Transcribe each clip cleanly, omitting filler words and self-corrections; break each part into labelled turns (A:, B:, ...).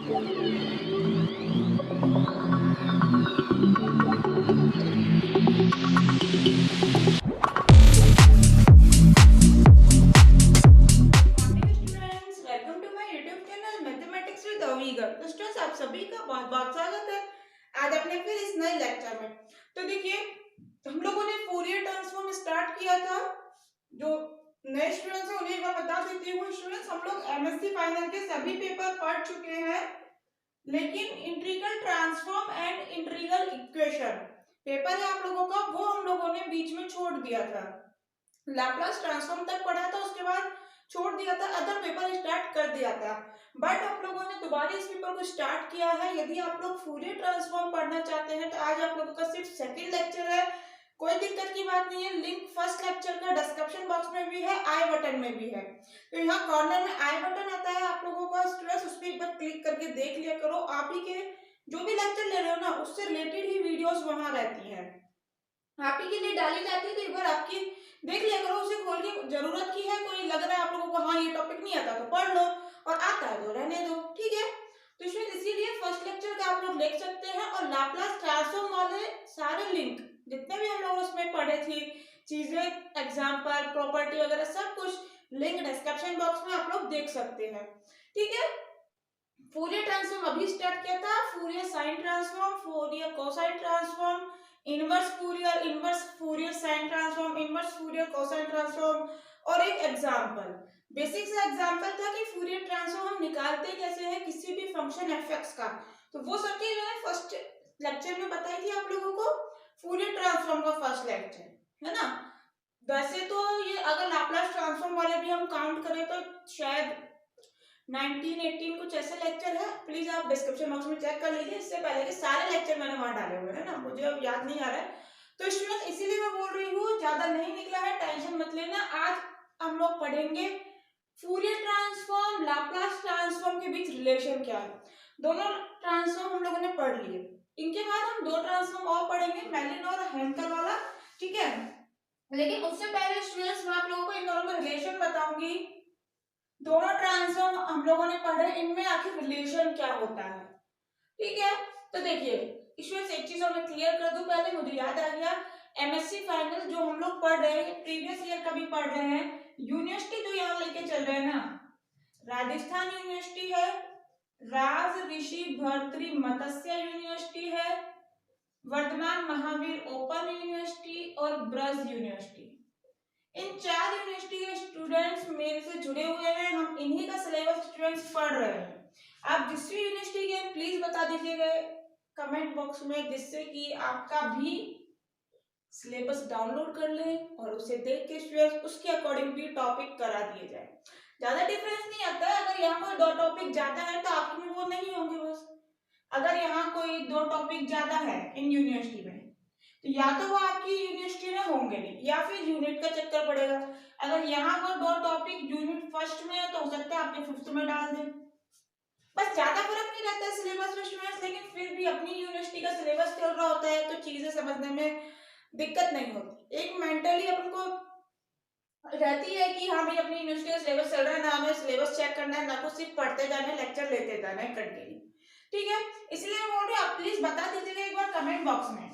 A: Students, welcome to my YouTube channel mathematics with Avigar. तो students, आप सभी का बहुत बहुत स्वागत है आज अपने फिर इस नए लेक्चर में। तो देखिए, हम लोगों ने फूरियर ट्रांसफॉर्म स्टार्ट किया था। जो नए स्टूडेंट्स हैं उन्हें एक बार बता देती हूँ स्टूडेंट्स, हम लोग एमएससी फाइनल के सभी पेपर पढ़ चुके हैं, लेकिन integral transform and integral equation paper है आप लोगों का, वो हम लोगों ने बीच में छोड़ दिया था। लैपलास ट्रांसफॉर्म तक पढ़ा था, उसके बाद छोड़ दिया था, अदर पेपर स्टार्ट कर दिया था। बट आप लोगों ने दोबारा इस पेपर को स्टार्ट किया है। यदि आप लोग फूरियर ट्रांसफॉर्म पढ़ना चाहते हैं तो आज आप लोगों का सिर्फ सेकंड लेक्चर है, कोई दिक्कत की बात नहीं है। लिंक फर्स्ट लेक्चर का डिस्क्रिप्शन बॉक्स में भी है, आई बटन में भी है। तो यहाँ कॉर्नर में आई बटन आता है आप लोगों का स्ट्रेस, उस पर एक बार क्लिक करके देख लिया करो। आप ही के जो भी लेक्चर ले रहे हो ना, उससे रिलेटेड ही वीडियोस वहां रहती हैं, आप ही के लिए डाली जाती है। तो एक बार आपकी देख लिया करो, उसे खोल के। जरूरत की है, कोई लग रहा है आप लोगों को हाँ ये टॉपिक नहीं आता तो पढ़ लो, और आता है तो रहने दो, ठीक है। तो इसमें इसीलिए फर्स्ट लेक्चर का आप लोग देख सकते हैं, और लाप्लास ट्रांसफॉर्म वाले सारे लिंक जितने भी हम लोग उसमें पढ़े थे, चीजें, एग्जाम्पल, प्रॉपर्टी वगैरह सब कुछ लिंक डिस्क्रिप्शन बॉक्स में आप लोग देख सकते हैं, ठीक है। फूरियर ट्रांसफॉर्म अभी स्टार्ट किया था, Fourier sign transform, Fourier cosine transform, inverse Fourier sign transform, inverse Fourier cosine transform, और एक एग्जांपल, बेसिक सा एग्जांपल था कि फूरियर ट्रांसफॉर्म हम निकालते कैसे हैं किसी भी फंक्शन एफ का। तो वो सब चीज मैंने फर्स्ट लेक्चर में बताई थी आप लोगों को, फूरियर ट्रांसफॉर्म का फर्स्ट लेक्चर है ना। वैसे तो ये अगर लाप्लास ट्रांसफॉर्म वाले भी हम काउंट करें तो शायद 19-18 कुछ ऐसे लेक्चर है, प्लीज आप डिस्क्रिप्शन बॉक्स में चेक कर लीजिए। इससे पहले के सारे लेक्चर मैंने वहां डाले हुए हैं ना, मुझे अब याद नहीं आ रहा है। तो स्टूडेंट्स, इसीलिए मैं बोल रही हूँ, ज्यादा नहीं निकला है, टेंशन मत लेना। आज हम लोग पढ़ेंगे फूरियर ट्रांसफॉर्म, लाप्लास ट्रांसफॉर्म के बीच रिलेशन क्या है। दोनों ट्रांसफॉर्म हम लोगों ने पढ़ लिए, इनके बाद हम दो ट्रांसफॉर्म और पढ़ेंगे, मेलिन और हेंकल वाला, ठीक है। लेकिन उससे पहले स्टूडेंट्स, मैं आप लोगों को इन दोनों का रिलेशन बताऊंगी। दोनों ट्रांसफॉर्म हम लोगों ने पढ़े, इनमें आखिर रिलेशन क्या होता है, ठीक है। तो देखिए, इसमें से एक चीज मैं क्लियर कर दूं, पहले मुझे याद आ गया, एमएससी फाइनल जो हम लोग पढ़ रहे हैं, प्रीवियस ईयर का भी पढ़ रहे हैं, यूनिवर्सिटी जो यहाँ लेके चल रहे हैं ना, राजस्थान यूनिवर्सिटी है, राज ऋषि भर्तृ मत्स्य यूनिवर्सिटी है, वर्धमान महावीर ओपन यूनिवर्सिटी और ब्रज यूनिवर्सिटी। इन चार यूनिवर्सिटी के स्टूडेंट्स मेरे से जुड़े हुए हैं, हम इन्हीं का सिलेबस स्टूडेंट्स पढ़ रहे हैं। आप जिस भी यूनिवर्सिटी के प्लीज बता दीजिएगा कमेंट बॉक्स में, जिससे कि आपका भी सिलेबस डाउनलोड कर लें और उसे देख के स्टूडेंट्स उसके अकॉर्डिंग भी टॉपिक करा दिए जाए। ज्यादा डिफरेंस नहीं आता है, अगर यहाँ कोई दो टॉपिक ज्यादा है तो आपके में वो नहीं होंगे बस। अगर यहाँ कोई दो टॉपिक ज्यादा है इन यूनिवर्सिटी में, तो या तो वो आपकी यूनिवर्सिटी में होंगे नहीं, या फिर यूनिट का चक्कर पड़ेगा। अगर यहाँ पर दो टॉपिक यूनिट फर्स्ट में है तो हो सकता है आपके फिफ्थ में डाल दें। बस ज्यादा फर्क नहीं रहता है सिलेबस में स्टूडेंट्स, लेकिन फिर भी अपनी यूनिवर्सिटी का सिलेबस चल रहा होता है तो चीजें समझने में दिक्कत नहीं होती। एक मेंटली अपन को रहती है कि हाँ भाई अपनी यूनिवर्सिटी का सिलेबस चल रहा है ना, हमें सिलेबस चेक करना है, ना कुछ सिर्फ पढ़ते जाना है, लेक्चर लेते जाना है कंटिन्यू, ठीक है। इसलिए मैं बोल रही हूँ, आप प्लीज बता दीजिएगा एक बार कमेंट बॉक्स में।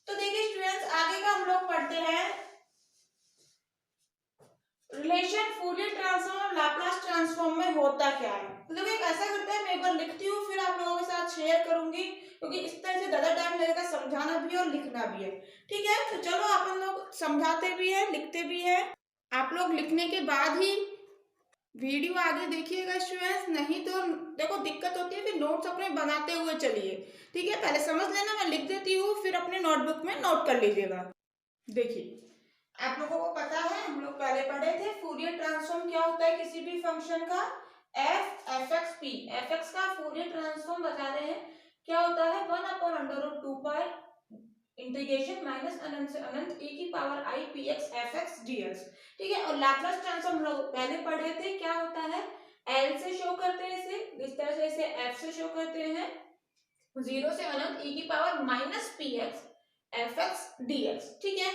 A: तो देखिए स्टूडेंट्स, आगे का हम लोग पढ़ते हैं रिलेशन फूरियर ट्रांसफॉर्म और लाप्लास ट्रांसफॉर्म में होता क्या है। तो देखो, एक ऐसा करते हैं, मैं एक बार लिखती हूँ फिर आप लोगों के साथ शेयर करूंगी, क्योंकि इस तरह से ज्यादा टाइम लगेगा समझाना भी और लिखना भी है, ठीक है। तो चलो अपन लोग समझाते भी है लिखते भी है, आप लोग लिखने के बाद ही वीडियो आगे देखिएगा स्टूडेंट्स, नहीं तो देखो दिक्कत होती है, फिर नोट्स अपने बनाते हुए चलिए, ठीक है। पहले समझ लेना, मैं लिख देती हूँ, फिर अपने नोटबुक में नोट कर लीजिएगा। देखिए, आप लोगों को पता है, हम लोग पहले पढ़े थे फूरियर ट्रांसफॉर्म क्या होता है किसी भी फंक्शन का, F X P, F x का फूरियर ट्रांसफॉर्म बता रहे हैं क्या होता है, 1/√2 इंटीग्रेशन माइनस अनंत से अनंत e की power i px fx dx, ठीक है। और लैपलास ट्रांसफॉर्म हम लोग पहले पढ़े थे, क्या होता है, l से शो करते हैं इसे, इस तरह से इसे f से शो करते हैं, 0 से अनंत e की power minus px fx dx, ठीक है।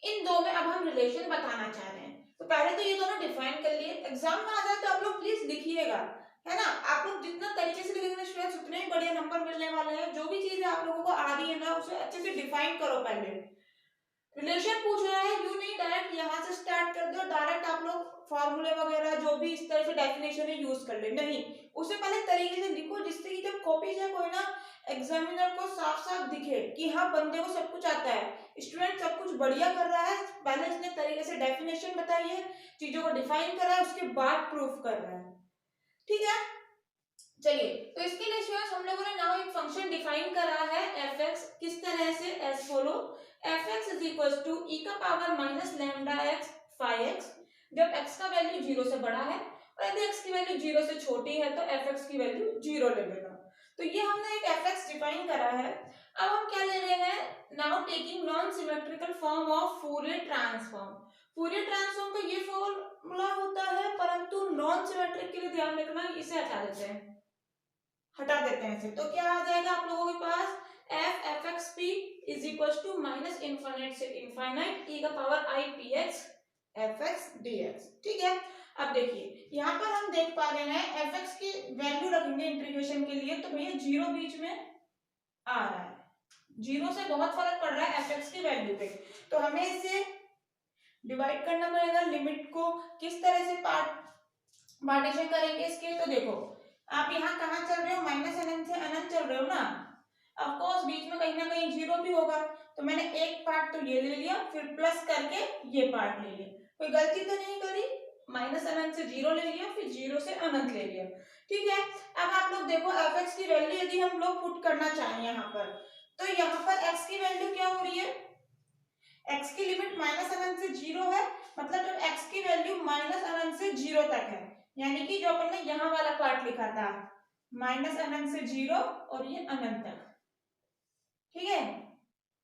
A: इन दो में अब हम रिलेशन बताना चाह रहे हैं, तो पहले तो ये दोनों डिफाइन कर लिए। एग्जाम में आ जाए तो आप लोग प्लीज लिखिएगा, है ना। आप लोग जितना तरीके से लिखेंगे स्टूडेंट्स बढ़िया नंबर मिलने वाले हैं। जो भी चीजें आप लोगों को आ रही है ना उसे अच्छे से डिफाइन करो। पहले रिलेशन पूछ रहा है, यू नहीं डायरेक्ट यहाँ से स्टार्ट कर दो, डायरेक्ट आप लोग फॉर्मूले वगैरह जो भी इस तरह से डेफिनेशन है यूज कर ले, नहीं, उसे पहले तरीके से लिखो जिससे कि जब कॉपी जाए कोई ना एग्जामिनर को साफ साफ दिखे कि हाँ बंदे को सब कुछ आता है, स्टूडेंट सब कुछ बढ़िया कर रहा है, पहले इसने तरीके से डेफिनेशन बताई है, चीजों को डिफाइन करा है, उसके बाद प्रूफ कर रहा है। ठीक है, चलिए, तो इसके लिए स्टूडेंट्स हम लोगों ने नाउ एक फंक्शन डिफाइन करा है एफ एक्स, किस तरह से, as follow, F X is equal to E का power minus lambda X five X, जब x का वैल्यू 0 से बड़ा है और यदि x की वैल्यू 0 से छोटी है तो fx की वैल्यू 0 ले लेना। तो ये हमने एक fx डिफाइन करा है। अब हम क्या ले रहे हैं, now taking non symmetrical form of Fourier transform. Fourier transform का ये फॉर्मूला होता है, परंतु नॉन सिमेट्रिक के लिए ध्यान रखना इसे हटा देते हैं, इसे। तो क्या आ जाएगा आप लोगों के पास, F F X P is equal to minus infinite से इनफाइनाइट ई का power I P x F X D X. ठीक है, अब देखिए यहाँ पर हम देख पा रहे हैं एफ एक्स की वैल्यू रखेंगे इंटीग्रेशन के लिए, तो भैया 0 बीच में आ रहा है, 0 से बहुत फर्क पड़ रहा है एफ एक्स की वैल्यू पे, तो हमें इसे डिवाइड करना पड़ेगा। लिमिट को किस तरह से पार्टीशन करेंगे इसके, तो देखो आप यहाँ कहाँ चल रहे हो, माइनस अनंत से अनंत चल रहे हो ना, ऑफ कोर्स बीच में कहीं ना कहीं 0 भी होगा, तो मैंने एक पार्ट तो ये ले लिया, फिर प्लस करके ये पार्ट ले लिया, कोई गलती तो नहीं करी, माइनस अनंत से 0 ले लिया, फिर 0 से अनंत ले लिया। ठीक है, अब आप लोग देखो एफ एक्स की वैल्यू यदि हम लोग पुट करना चाहें यहाँ पर, तो यहाँ पर एक्स की वैल्यू क्या हो रही है, एक्स की लिमिट माइनस अनंत से 0 है, मतलब जब एक्स की वैल्यू माइनस अनंत से 0 तक है, यानी कि जो अपन ने यहाँ वाला पार्ट लिखा था माइनस अनंत से 0 और ये अनंत तक, ठीक है,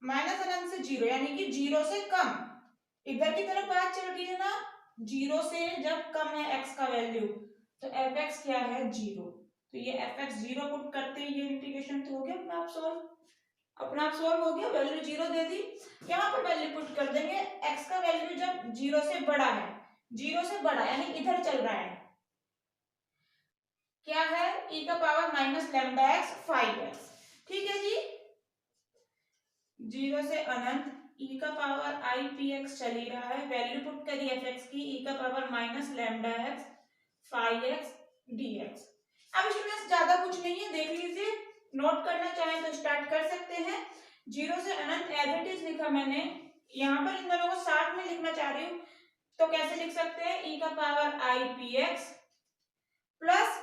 A: माइनस अनंत से 0 यानी कि 0 से कम, इधर की तरफ बात चल रही है ना, 0 से जब कम है x का वैल्यू तो एफ एक्स क्या है 0, तो ये एफ एक्स 0 पुट करते ही ये इंटीग्रेशन तो हो गया अपना आप सॉल्व हो गया, वैल्यू 0 दे दी, यहाँ पर वैल्यू पुट कर देंगे, x का वैल्यू जब 0 से बड़ा है, 0 से बड़ा यानी इधर चल रहा है, क्या है e का power minus lambda x 5x। ठीक है जी, 0 से अनंत e का पावर आई पी एक्स चल ही रहा है, वैल्यू पुट करी एफ एक्स की e का power minus lambda x 5x dx। अब स्टूडेंट्स ज्यादा कुछ नहीं है, देख लीजिए, नोट करना चाहें तो स्टार्ट कर सकते हैं। 0 से अनंत एज इट इज लिखा मैंने, यहाँ पर इन दोनों को साथ में लिखना चाह रही हूँ, तो कैसे लिख सकते हैं, e का power I P x plus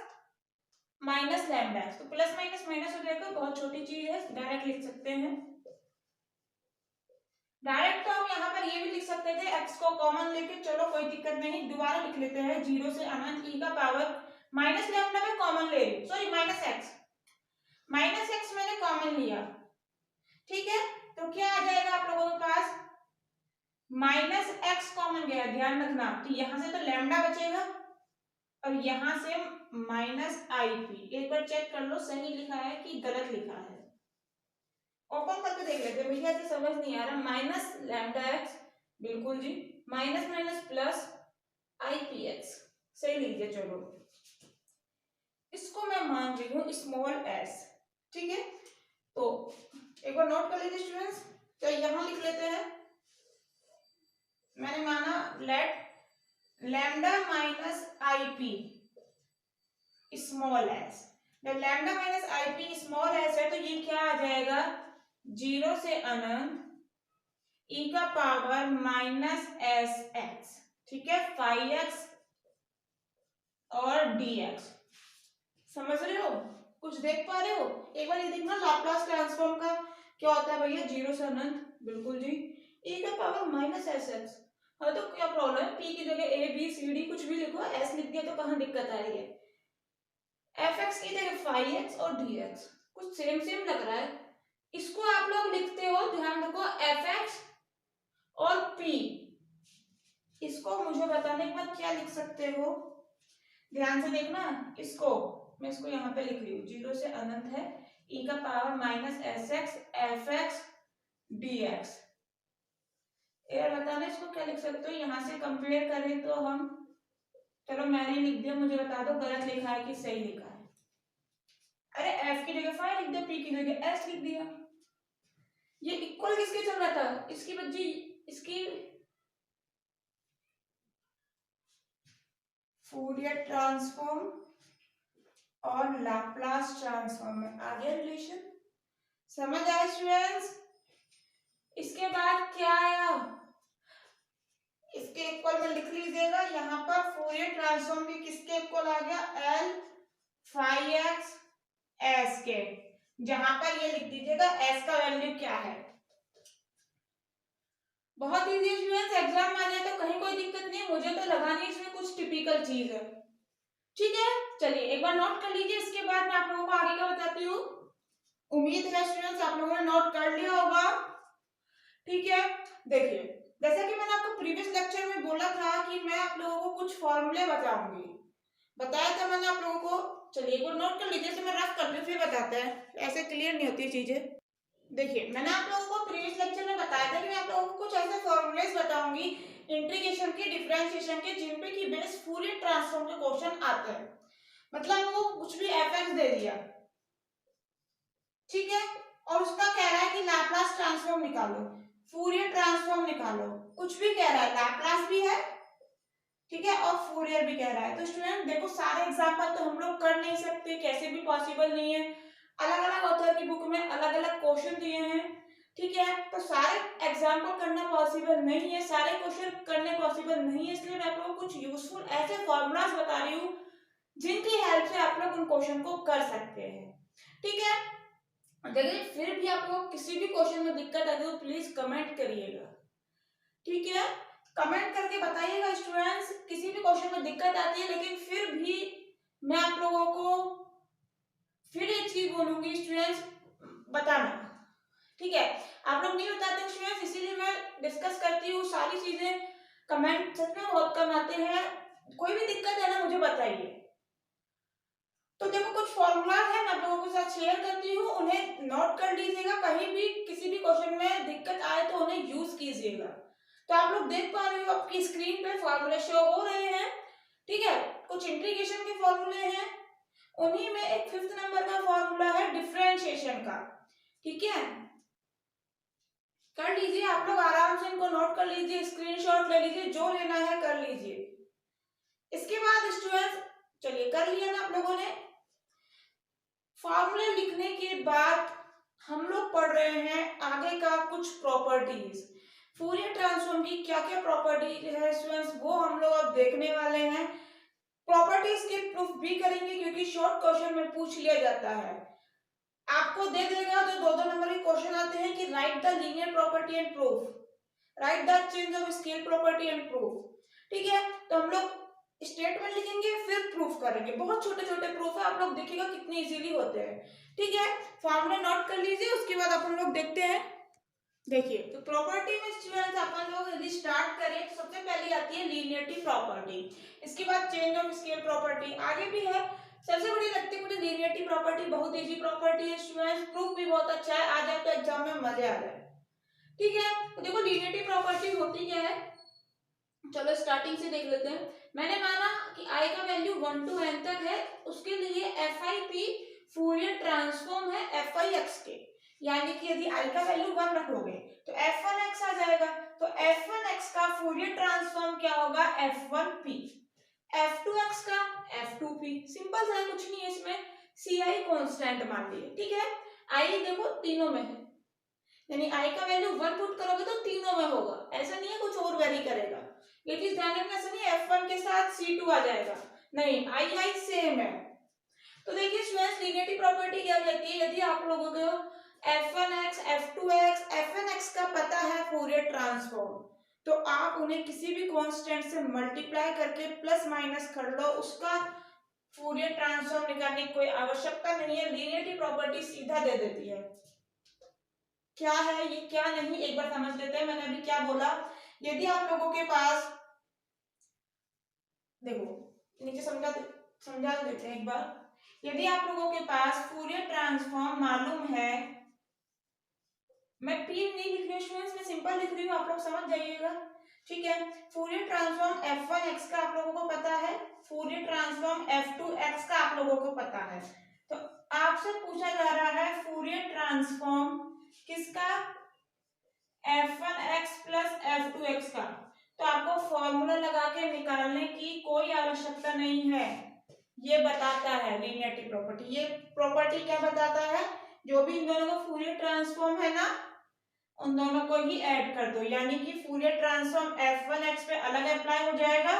A: minus lambda x, तो प्लस माइनस माइनस हो जाएगा, बहुत छोटी चीज है, डायरेक्ट लिख सकते हैं। डायरेक्ट तो हम यहाँ पर ये भी लिख सकते थे, x को कॉमन लेके, चलो कोई दिक्कत नहीं, दोबारा लिख लेते हैं, 0 से अनंत e का पावर माइनस लैम्डा में कॉमन ले रही, सॉरी माइनस एक्स मैंने कॉमन लिया। ठीक है, तो क्या आ जाएगा आप लोगों के पास, माइनस एक्स कॉमन गया, ध्यान रखना, तो यहाँ से तो लैम्डा बचेगा और यहाँ से माइनस आई पी, एक बार चेक कर लो सही लिखा है कि गलत लिखा है, ओपन करके देख लेते हैं, भैया ऐसे समझ नहीं आ रहा, माइनस लैम्डा एक्स, बिल्कुल जी, minus minus plus I P X, सही लीजिए, चलो इसको मैं मान रही हूँ स्मॉल एस। ठीक है, तो एक बार नोट कर लीजिए स्टूडेंट्स, तो यहां लिख लेते हैं, मैंने माना let lambda minus I P small S, जब lambda minus I P small S है तो ये क्या आ जाएगा, 0 से अनंत e का पावर माइनस एस एक्स, ठीक है, 5x और dx, समझ रहे हो, कुछ देख पा रहे हो, एक बार ये देखना लाप्लास ट्रांसफॉर्म का क्या होता है भैया, 0 से अनंत, बिल्कुल जी, e का पावर माइनस एस एक्स, हाँ तो क्या प्रॉब्लम है, p की जगह a b c d कुछ भी लिखो, s लिख दिया तो कहाँ दिक्कत आ रही है, एफ एक्स की जगह 5x और dx, कुछ सेम सेम लग रहा है, इसको आप लोग लिखते हो, ध्यान रखो, एफ एक्स और p, इसको मुझे बताने के बाद क्या लिख सकते हो, ध्यान से देखना, इसको मैं इसको यहाँ पे लिख रही हूँ, 0 से अनंत है e का power minus S x F X D x, यार बताना इसको क्या लिख सकते हो, यहाँ से कंपेयर करें तो हम, चलो मैंने लिख दिया, मुझे बता दो गलत लिखा है कि सही लिखा है, अरे एफ की जगह फाइव लिख दिया, पी की जगह एस लिख दिया। ये इक्वल किसके चल रहा था, इसकी बच्ची इसकी फूरियर ट्रांसफॉर्म और लैप्लास ट्रांसफॉर्म में आ गया रिलेशन। समझ आए स्टूडेंट्स? इसके बाद क्या आया, इसके इक्वल में लिख लीजिएगा, यहाँ पर फूरियर ट्रांसफॉर्म भी किसके इक्वल आ गया, एल फाइव एक्स एस के, जहां पर ये लिख दीजिएगा एस का वैल्यू क्या है। बहुत इजी स्टूडेंट्स, एग्जाम में आ जाए तो कहीं कोई दिक्कत नहीं, मुझे तो लगा नहीं इसमें कुछ टिपिकल चीज है। ठीक है, चलिए एक बार नोट कर लीजिए, इसके बाद मैं आप लोगों को आगे का बताती हूँ। उम्मीद है स्टूडेंट्स आप लोगों ने नोट कर लिया होगा। ठीक है, देखिए जैसा कि मैंने आपको प्रीवियस लेक्चर में बोला था कि मैं आप लोगों को कुछ फॉर्मूले बताऊंगी, बताया था मैंने आप लोगों को। चलिए एक बार नोट कर लीजिए, मैं रफ कर दूं फिर बताते हैं, ऐसे क्लियर नहीं होती चीजें। देखिए मैंने आप लोगों को प्रीवियस लेक्चर में बताया था कि मैं आप लोगों को कुछ ऐसे फॉर्मूलेस बताऊंगी इंटीग्रेशन के, डिफरेंशिएशन के, जिन पे की बेस फूरियर ट्रांसफॉर्म के क्वेश्चन आते हैं। मतलब वो कुछ भी एफ दे दिया, ठीक है, और उसका कह रहा है कि लैप्लास ट्रांसफॉर्म निकालो, फूरियर ट्रांसफॉर्म निकालो, कुछ भी कह रहा है, लैप्लास भी है, ठीक है, और फूरियर भी कह रहा है। तो स्टूडेंट देखो सारे एग्जांपल तो हम लोग कर नहीं सकते, कैसे भी पॉसिबल नहीं है, अलग अलग ऑथर की बुक में अलग अलग क्वेश्चन दिए हैं, ठीक है, तो सारे एग्जांपल करना पॉसिबल नहीं है, सारे क्वेश्चन करने पॉसिबल नहीं है, इसलिए मैं आप लोगों को कुछ यूजफुल ऐसे फॉर्मूलाज बता रही हूँ जिनकी हेल्प से आप लोग उन क्वेश्चन को कर सकते हैं। ठीक है, अगर फिर भी आप लोग किसी भी क्वेश्चन में दिक्कत आती है तो प्लीज कमेंट करिएगा, ठीक है, कमेंट करके बताइएगा स्टूडेंट्स, किसी भी क्वेश्चन में दिक्कत आती है, लेकिन फिर भी मैं आप लोगों को फिर एक चीज बोलूंगी स्टूडेंट्स, बताना, ठीक है, आप लोग नहीं बताते स्टूडेंट्स, इसीलिए मैं डिस्कस करती हूँ सारी चीजें, कमेंट सच में बहुत कम आते हैं, कोई भी दिक्कत है ना मुझे बताइए। तो देखो कुछ फॉर्मूला है मैं आप लोगों के साथ शेयर करती हूँ, उन्हें नोट कर लीजिएगा, कहीं भी किसी भी क्वेश्चन में दिक्कत आए तो उन्हें यूज कीजिएगा। तो आप लोग देख पा रहे हो आपकी स्क्रीन पे फॉर्मूले शो हो रहे हैं, ठीक है, कुछ इंटीग्रेशन के फॉर्मूले हैं, उन्हीं में एक 5th नंबर का फॉर्मूला है डिफरेंशिएशन का, ठीक है, कर लीजिए आप लोग आराम से, इनको नोट कर लीजिए, स्क्रीनशॉट ले लीजिए, जो लेना है कर लीजिए। इसके बाद स्टूडेंट्स चलिए कर लिया ना आप लोगों ने, फॉर्मूले लिखने के बाद हम लोग पढ़ रहे हैं आगे का कुछ प्रॉपर्टीज, फूरियर ट्रांसफॉर्म की क्या क्या प्रॉपर्टीज है स्टूडेंट्स, वो हम लोग अब देखने वाले हैं, प्रॉपर्टीज के प्रूफ भी करेंगे क्योंकि शॉर्ट क्वेश्चन में पूछ लिया जाता है, आपको दे देगा तो 2-2 नंबर के क्वेश्चन आते हैं कि right the linear property and proof, right the change of scale property and proof, ठीक है, तो हम लोग स्टेटमेंट लिखेंगे फिर प्रूफ करेंगे, बहुत छोटे छोटे प्रूफ है, आप लोग देखिएगा कितने इजीली होते हैं, ठीक है, फॉर्मूला नोट कर लीजिए, उसके बाद अपन लोग देखते हैं। देखिए तो प्रॉपर्टी में स्टूडेंट्स अपन लोग यदि स्टार्ट करें तो सबसे पहले आती है लीनियरिटी प्रॉपर्टी, इसके बाद चेंज ऑफ स्केल प्रॉपर्टी, आगे भी है, सबसे बड़ी लगती है मुझे लीनियरिटी प्रॉपर्टी, बहुत इजी प्रॉपर्टी है स्टूडेंट्स, प्रूफ भी बहुत अच्छा है, आ जाए तो एग्जाम में मजे आ जाए, ठीक है, तो देखो लीनियरिटी प्रॉपर्टी होती क्या है, चलो स्टार्टिंग से देख लेते हैं। मैंने माना कि i का वैल्यू 1 to n तक है, उसके लिए FIP फूरियर ट्रांसफॉर्म है FIX के, यानी कि यदि i का वैल्यू 1 रखोगे तो F1x आ जाएगा, तो F1x का फूरियर ट्रांसफॉर्म क्या होगा F1P, F2x का F2P, सिंपल सा है, कुछ नहीं है इसमें, CI कांस्टेंट मान लिए, ठीक है, i देखो तीनों में है, यानी i का वैल्यू 1 पुट करोगे तो तीनों में होगा, ऐसा नहीं है कुछ और वेरी करेगा, ये चीज ध्यान रखना, ऐसा नहीं F1 के साथ C2 आ जाएगा, नहीं i सेम है। तो देखिए स्टूडेंट्स लीनियरिटी प्रॉपर्टी क्या कहती है, यदि आप लोगों को F1x, F2x, Fnx का पता है फूरियर ट्रांसफॉर्म, तो आप उन्हें किसी भी कांस्टेंट से मल्टीप्लाई करके प्लस माइनस कर लो, उसका फूरियर ट्रांसफॉर्म निकालने की कोई आवश्यकता नहीं है, लीनियरिटी प्रॉपर्टी सीधा दे देती है। क्या है ये क्या नहीं, एक बार समझ लेते हैं, मैंने अभी क्या बोला, यदि आप लोगों के पास देखो नीचे समझा देते हैं एक बार, यदि आप लोगों के पास फूरियर ट्रांसफॉर्म मालूम है, मैं पी नहीं लिख रही हूँ, मैं सिंपल लिख रही हूँ, आप लोग समझ जाइएगा, ठीक है, फूरियर ट्रांसफॉर्म F1x का आप लोगों को पता है, फूरियर ट्रांसफॉर्म F2x का आप लोगों को पता है, तो आपसे पूछा जा रहा है फूरियर ट्रांसफॉर्म किसका, f1x प्लस f2x का। तो आपको फॉर्मूला लगा के निकालने की कोई आवश्यकता नहीं है, ये बताता है लीनियरिटी प्रॉपर्टी। ये प्रॉपर्टी क्या बताता है, जो भी इन दोनों का फूरियर ट्रांसफॉर्म है ना, उन दोनों को ही ऐड कर दो, यानी कि फूरियर ट्रांसफॉर्म f1x पे अलग अप्लाई हो जाएगा,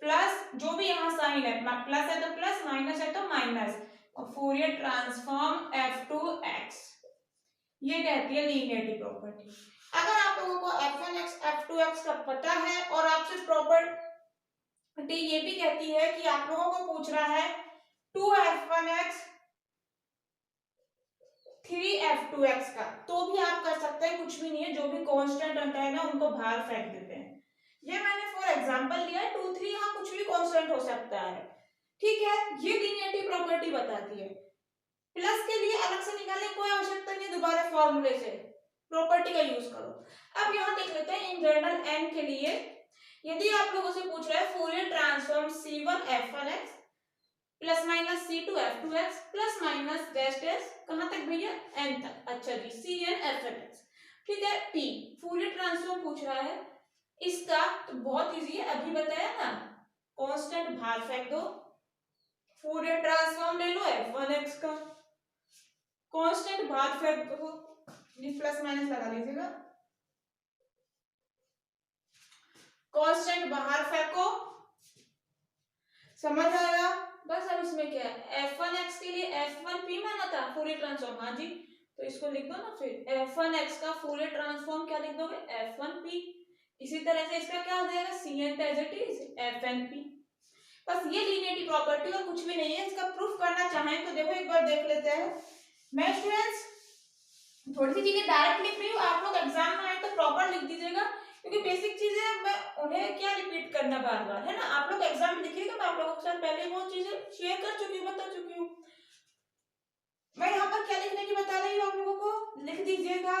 A: प्लस जो भी यहाँ साइन है, प्लस है तो प्लस, माइनस है तो माइनस, और फूरियर ट्रांसफॉर्म f2x, ये कहती है लीनियरिटी प्रॉपर्टी। अगर आप लोगों को f1x f2x का पता है और आपसे प्रॉपर्टी ये भी कहती है कि आप लोगों को पूछ रहा है 2f1x 3f2x का, तो भी आप कर सकते हैं, कुछ भी नहीं है, जो भी कांस्टेंट रहता है ना उनको बाहर फेंक देते हैं। ये मैंने फॉर एग्जांपल लिया है, 2 3 यहाँ कुछ भी कांस्टेंट हो सकता है, ठीक है। ये लीनियरिटी प्रॉपर्टी बताती है। प्लस के लिए अलग से निकालने की कोई आवश्यकता नहीं, दोबारा फॉर्मूले से प्रॉपर्टी का यूज करो। अब यहाँ देख लेते हैं इन जनरल n के लिए, यदि आप लोगों से पूछ रहा है Fourier transform c1 f1x plus minus c2 f2x plus minus dash dash कहां तक भैया, n तक, अच्छा जी, cn f1x, ठीक है। p फूरियर ट्रांसफॉर्म पूछ रहा है इसका, तो बहुत इजी है, अभी बताया ना, कांस्टेंट बाहर फेंक दो, फूरियर ट्रांसफॉर्म ले लो f1x का, कांस्टेंट बाहर फेंक दो, प्लस माइनस लगा लीजिएगा, कांस्टेंट बाहर फेंको, समझ आया। बस अब इसमें क्या है, f1x के लिए f1p माना था फूरियर ट्रांसफॉर्म, हाँ जी, तो इसको लिख दो ना, फिर f1x का फूरियर ट्रांसफॉर्म क्या लिख दोगे, f1p। इसी तरह से इसका क्या हो जाएगा, cn as it is fnp। बस ये लीनियरिटी प्रॉपर्टी और कुछ भी नहीं है। इसका प्रूफ करना चाहें तो देखो एक बार देख लेते हैं। मैं स्टूडेंट्स थोड़ी सी चीजें डायरेक्ट लिख रही हूँ, आप लोग एग्जाम में आए तो प्रॉपर लिख दीजिएगा, क्योंकि बेसिक चीजें मैं उन्हें क्या रिपीट करना बार बार, है ना। आप लोग एग्जाम में लिखिएगा, मैं आप लोगों के साथ पहले वो चीजें शेयर कर चुकी हूँ, बता चुकी हूँ। मैं यहाँ पर क्या लिखने की बता रही हूँ आप लोगों को, लिख दीजिएगा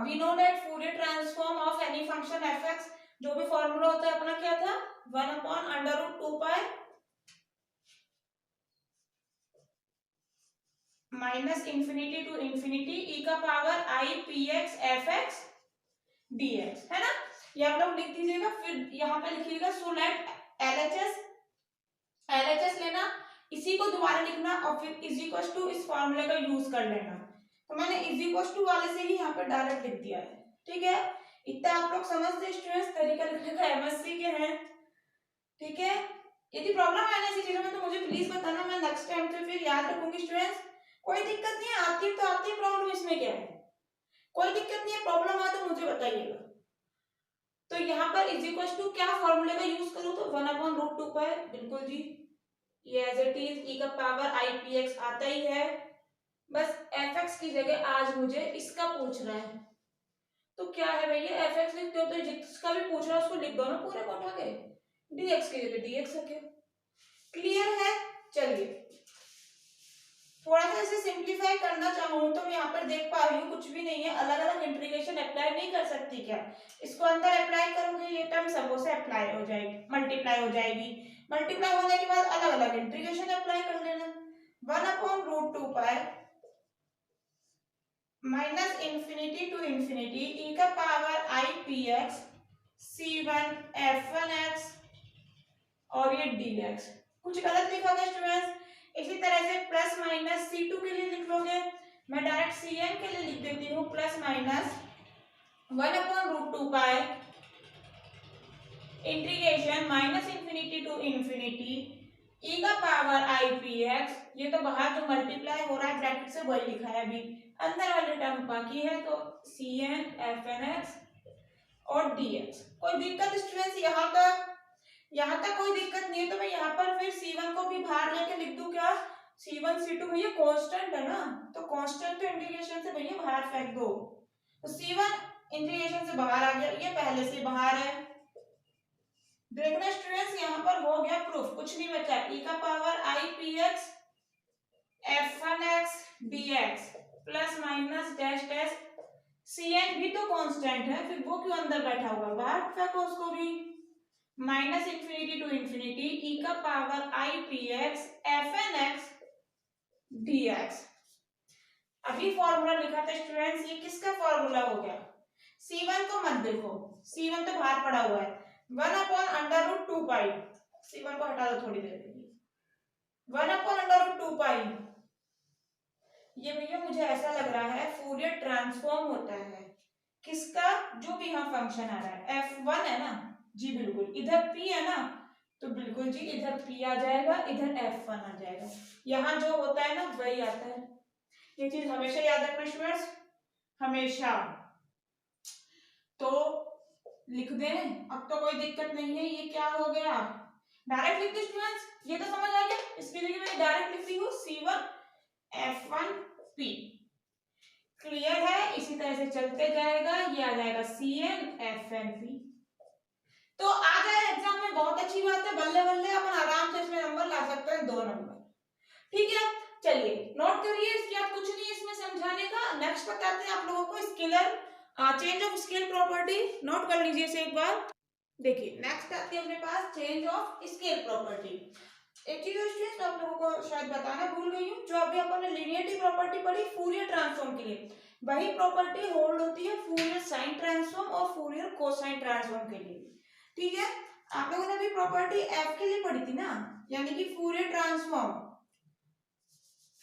A: we know that Fourier transform of any function f(x), जो भी फॉर्मूला होता है अपना क्या था, 1/√2π minus infinity to infinity e का power i px fx dx, है ना। ये आप लोग लिख दीजिएगा, फिर यहाँ पे लिखिएगा सो लेट LHS लेना, इसी को दोबारा लिखना और फिर इज इक्वल टू इस फॉर्मूले का यूज कर लेना। तो मैंने इज इक्वल टू वाले से ही यहाँ पे डायरेक्ट लिख दिया है, ठीक है। इतना आप लोग समझते स्टूडेंट्स, तरीका लिखने का MSc के हैं, ठीक है। यदि प्रॉब्लम है ऐसी चीजों में तो मुझे प्लीज बताना, मैं नेक्स्ट टाइम से फिर याद रखूंगी स्टूडेंट्स। कोई दिक्कत नहीं है, आती तो आती प्रॉब्लम, इसमें क्या है, कोई दिक्कत नहीं है, प्रॉब्लम आए तो मुझे बताइएगा। तो यहाँ पर इज इक्वल टू क्या फॉर्मूले का यूज करूँ, तो 1/√2π, बिल्कुल जी, ये एज इट इज e का पावर i px आता ही है। बस fx की जगह आज मुझे इसका पूछ रहा है, तो क्या है भैया, fx लिखते हो तो जिसका भी पूछ रहा है उसको लिख दो ना पूरे को उठा के, dx की जगह dx रखे। क्लियर है, चलिए थोड़ा सा इसे सिंप्लीफाई करना चाहूँ तो मैं यहाँ पर देख पा रही हूँ कुछ भी नहीं है, अलग अलग इंटीग्रेशन अप्लाई नहीं कर सकती क्या, इसको अंदर अप्लाई करोगे ये टर्म सबों से अप्लाई हो जाएगी, मल्टीप्लाई हो जाएगी, मल्टीप्लाई होने के बाद अलग अलग इंटीग्रेशन अप्लाई कर लेना। 1/√2π minus infinity to infinity e का power i px c1 f1x और ये dx, कुछ गलत लिखा गया स्टूडेंट्स। इसी तरह से प्लस माइनस c2 के लिए लिख लोगे, मैं डायरेक्ट cn के लिए लिख देती हूँ plus minus 1/√2π integration minus infinity to infinity e का पावर i px, ये तो बाहर जो मल्टीप्लाई हो रहा है ब्रैकेट से वही लिखा है, अभी अंदर वाले टर्म बाकी है, तो cn fnx और dx। कोई दिक्कत स्टूडेंट्स यहाँ तक कोई दिक्कत नहीं है, तो मैं यहाँ पर फिर c1 को भी बाहर लेके लिख दूं क्या, c1 c2 भैया कांस्टेंट है ना, तो कांस्टेंट तो इंटीग्रेशन से भैया बाहर फेंक दो, तो c1 इंटीग्रेशन से बाहर आ गया, ये पहले से बाहर है। देखना स्टूडेंट्स यहाँ पर हो गया प्रूफ, कुछ नहीं बचा, e का power i px f1x dx plus minus dash dash, cn भी तो कांस्टेंट है, फिर वो क्यों अंदर बैठा होगा, बाहर फेंको उसको भी, minus infinity to infinity e का power I P x f n x D x. अभी फॉर्मूला लिखा था स्टूडेंट्स, ये किसका फॉर्मूला हो गया? C1 को मत देखो, C1 तो बाहर पड़ा हुआ है। 1/√2 पाई, C1 को हटा दो थोड़ी देर के लिए। 1/√2 पाई, ये भैया मुझे ऐसा लग रहा है फूरियर ट्रांसफॉर्म होता है किसका? जो भी यहाँ फंक्शन आ रहा है f1 है ना जी, बिल्कुल इधर p है ना, तो बिल्कुल जी इधर p आ जाएगा, इधर f1 आ जाएगा। यहाँ जो होता है ना वही आता है। ये चीज हमेशा याद रखना स्टूडेंट्स, हमेशा। तो लिख दें, अब तो कोई दिक्कत नहीं है। ये क्या हो गया? डायरेक्ट लिख दे स्टूडेंट्स, ये तो समझ आ गया। इसके लिए मैं डायरेक्ट लिख रही हूँ C1 F1P। क्लियर है? इसी तरह से चलते जाएगा, ये आ जाएगा CN FNP। तो आ जाए एग्जाम में, बहुत अच्छी बात है। बल्ले बल्ले अपन आराम से इसमें नंबर ला सकते हैं, 2 नंबर। ठीक है, चलिए नोट करिए। इसके बाद कुछ नहीं इसमें समझाने का। नेक्स्ट बताते हैं आप लोगों को scalar change of scale property. Note कर लीजिए इसे एक बार। देखिए नेक्स्ट आती है अपने पास चेंज ऑफ स्केल प्रॉपर्टी। एक चीज स्टूडेंट्स आप लोगों को शायद बताना भूल गई हूँ, जो अभी अपन ने लीनियरिटी प्रॉपर्टी पढ़ी फूरियर ट्रांसफॉर्म के लिए, वही प्रॉपर्टी होल्ड होती है फूरियर साइन ट्रांसफॉर्म और फूरियर कोसाइन ट्रांसफॉर्म के लिए। ठीक है, आप लोगों ने अभी प्रॉपर्टी एफ के लिए पढ़ी थी ना, यानी कि फूरियर ट्रांसफॉर्म।